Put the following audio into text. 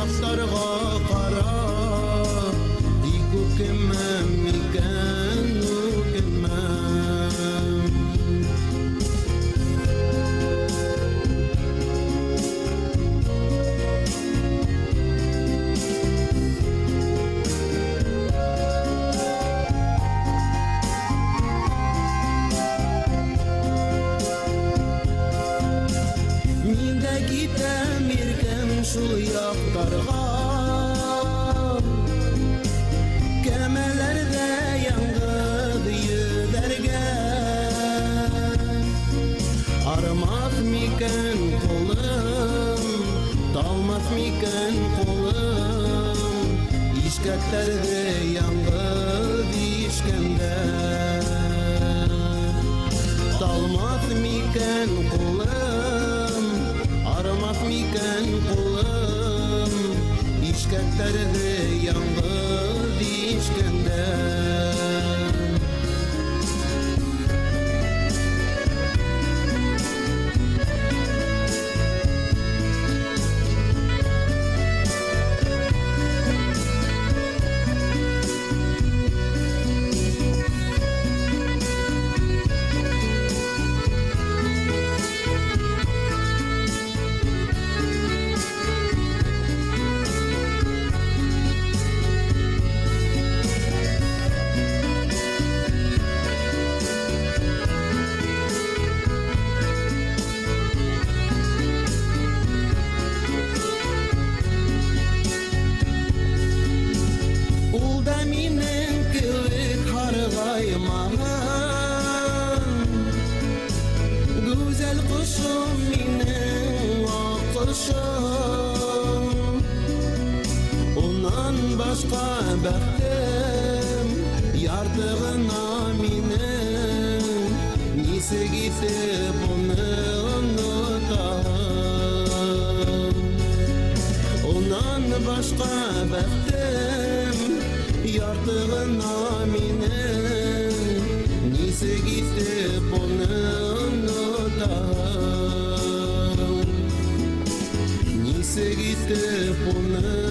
жактарга кара көкемем микән үкемем Мин дә китәм иркем шул яктарга Кәмәләрдә яңгыр йөзәргә Арымас микән кулым, талмас микән кулым Ишкәктәрдә яңгыр ишкәндә Талмас микән кулым, арымас микән кулым Ишкәктәрдә яңгыр ишкәндә Güzel kuşum minin akışım Ondan başka bəxtim yardığına minin Nisi gitip onu unutam Ondan başka bəxtim yardığına minin Nisi gitip onu unutam Nisi gitip onu